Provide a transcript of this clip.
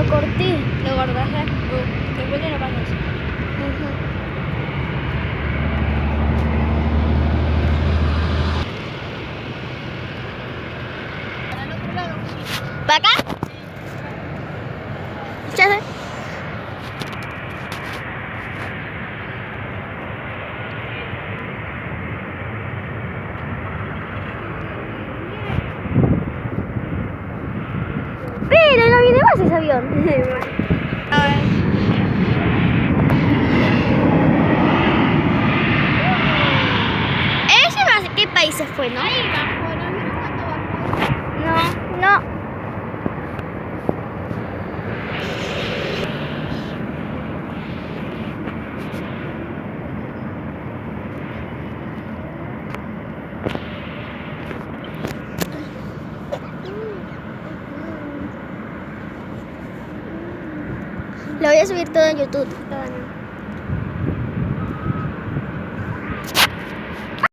corté. Lo guardaste. Después te lo pasas. Para el otro lado. ¿Para acá? Ya sé. Pero no viene más ese avión. A ver. Ese más, ¿qué países fue, no? Ahí bajó, ¿no vieron cuánto bajó? No. Lo voy a subir todo en YouTube.